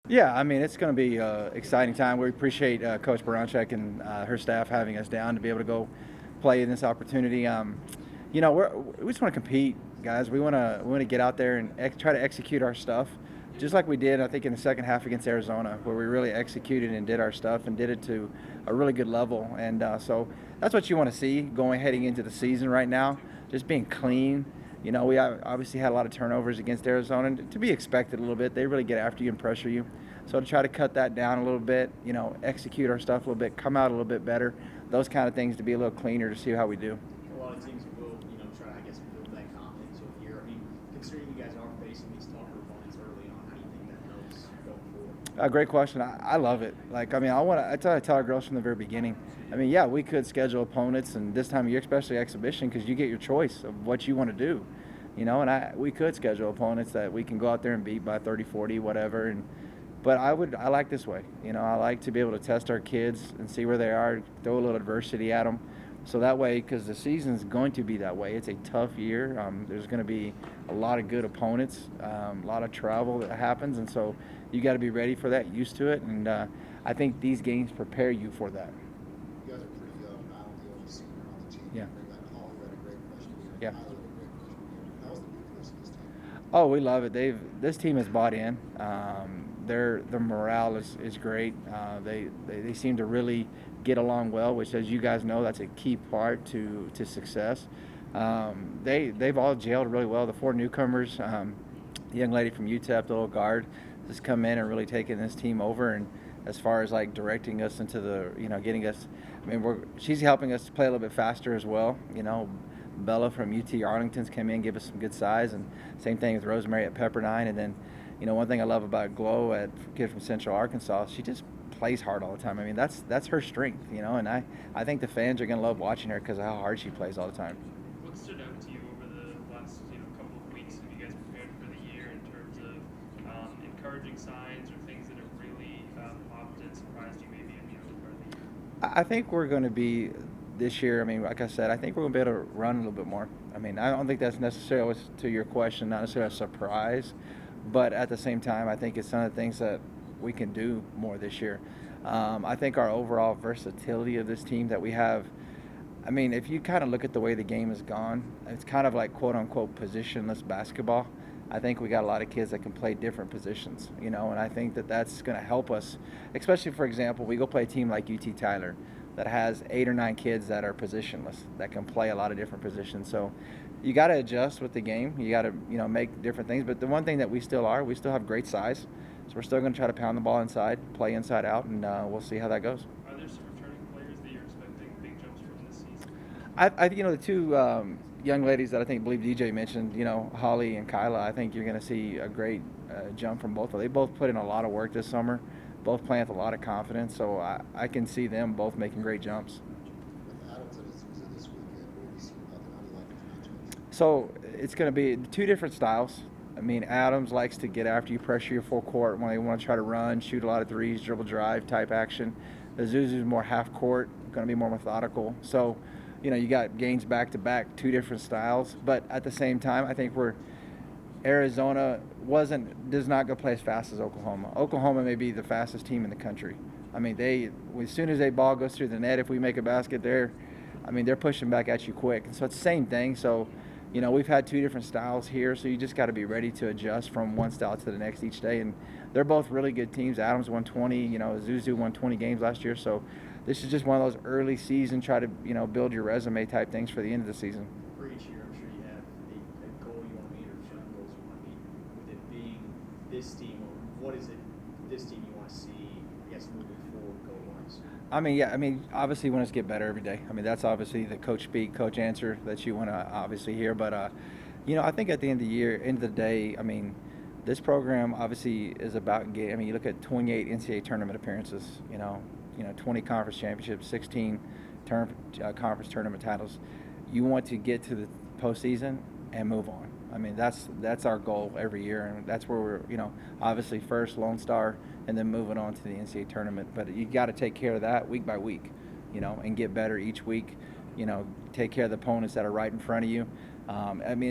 Yeah, I mean, it's going to be an exciting time. We appreciate Coach Baranchek and her staff having us down to be able to go play in this opportunity. We just want to compete, guys. We want to get out there and try to execute our stuff, just like we did, I think, in the second half against Arizona, where we really executed and did our stuff and did it to a really good level. And so that's what you want to see heading into the season right now, just being clean. We obviously had a lot of turnovers against Arizona, and to be expected a little bit. They really get after you and pressure you. So to try to cut that down a little bit, execute our stuff a little bit, come out a little bit better, those kind of things to be a little cleaner to see how we do. A lot of teams will, try to, I guess, build that confidence over here. I mean, considering you guys are facing these tougher opponents early on, how do you think that helps going forward? Great question. I love it. I tell our girls from the very beginning. I mean, yeah, we could schedule opponents, and this time of year, especially exhibition, because you get your choice of what you want to do. And we could schedule opponents that we can go out there and beat by 30, 40, whatever. But I like this way. I like to be able to test our kids and see where they are, throw a little adversity at them. So that way, because the season's going to be that way, it's a tough year. There's going to be a lot of good opponents, a lot of travel that happens, and so you got to be ready for that, used to it. And I think these games prepare you for that. You guys are pretty young. I don't think you're senior on the team. Yeah. Holly had a great freshman year. Yeah. Tyler had a great freshman year. How's the nucleus of this team? Oh, we love it. This team has bought in. Their morale is great. They seem to really get along well, which, as you guys know, that's a key part to success. They've all gelled really well. The four newcomers, the young lady from UTEP, the little guard, has come in and really taken this team over. And as far as like directing us into the, getting us, I mean, she's helping us to play a little bit faster as well. Bella from UT Arlington's come in, give us some good size, and same thing with Rosemary at Pepperdine. And then, one thing I love about Glow, at kid from Central Arkansas, she just plays hard all the time. I mean, that's her strength, and I think the fans are going to love watching her because of how hard she plays all the time. What stood out to you over the last couple of weeks as you guys prepared for the year in terms of encouraging signs or things that have really popped and surprised you maybe in the early part of the year? I think we're going to be this year. I mean, like I said, I think we're going to be able to run a little bit more. I mean, I don't think that's necessarily, to your question, not necessarily a surprise, but at the same time, I think it's some of the things that we can do more this year. I think our overall versatility of this team that we have, I mean, if you kind of look at the way the game has gone, it's kind of like quote-unquote positionless basketball. I think we got a lot of kids that can play different positions, and I think that that's going to help us, especially, for example, we go play a team like UT Tyler that has 8 or 9 kids that are positionless, that can play a lot of different positions. So you got to adjust with the game. You got to, make different things. But the one thing that we still have great size. So we're still going to try to pound the ball inside, play inside out, and we'll see how that goes. Are there some returning players that you're expecting big jumps from this season? The two young ladies that I believe DJ mentioned, Holly and Kyla, I think you're going to see a great jump from both of them. They both put in a lot of work this summer, both playing with a lot of confidence. So I can see them both making great jumps. With Adams and Azusa this weekend, what have you seen about them? How do you like the matchups? So it's going to be two different styles. I mean, Adams likes to get after you, pressure you full court when they want to try to run, shoot a lot of threes, dribble drive type action. Azusa's more half court, going to be more methodical. So, you got games back to back, two different styles. But at the same time, I think Arizona does not go play as fast as Oklahoma. Oklahoma may be the fastest team in the country. I mean, as soon as a ball goes through the net, if we make a basket, they're pushing back at you quick. And so it's the same thing. So, we've had two different styles here, so you just got to be ready to adjust from one style to the next each day. And they're both really good teams. Adams won 20, Zuzu won 20 games last year. So this is just one of those early season, try to, build your resume type things for the end of the season. For each year, I'm sure you have a goal you want to meet or certain goals you want to meet. With it being this team, or what is it this team you want to see, I guess, moving forward goal-wise? Obviously, we want us to get better every day. I mean, that's obviously the coach speak, coach answer that you want to obviously hear. But, I think at the end of the day, this program obviously is about getting. You look at 28 NCAA tournament appearances. 20 conference championships, 16 conference tournament titles. You want to get to the postseason and move on. That's our goal every year, and that's where we're, obviously first Lone Star, and then moving on to the NCAA tournament. But you got to take care of that week by week, and get better each week. Take care of the opponents that are right in front of you.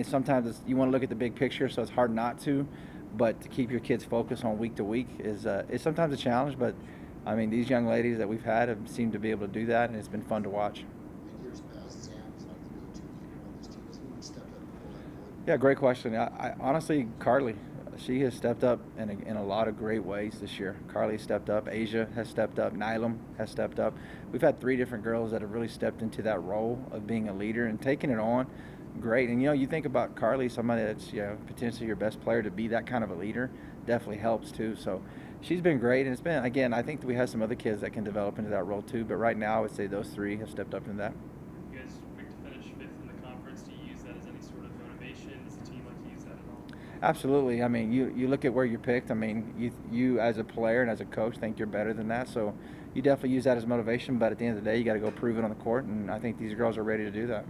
Sometimes you want to look at the big picture, so it's hard not to. But to keep your kids focused on week to week is sometimes a challenge. But I mean, these young ladies that we've had have seemed to be able to do that, and it's been fun to watch. In years past, Sam was like the go-to leader on this team. Has anyone stepped up and pulled that board? Yeah, great question. I honestly, Carly, she has stepped up in a lot of great ways this year. Carly stepped up. Asia has stepped up. Nylam has stepped up. We've had 3 different girls that have really stepped into that role of being a leader and taking it on. Great. And, you think about Carly, somebody that's, potentially your best player, to be that kind of a leader definitely helps too. So she's been great. And it's been, again, I think that we have some other kids that can develop into that role too. But right now, I would say those 3 have stepped up into that. You guys picked to finish 5th in the conference. Do you use that as any sort of motivation? Does the team like to use that at all? Absolutely. I mean, you look at where you're picked. I mean, you as a player and as a coach think you're better than that. So you definitely use that as motivation. But at the end of the day, you got to go prove it on the court. And I think these girls are ready to do that.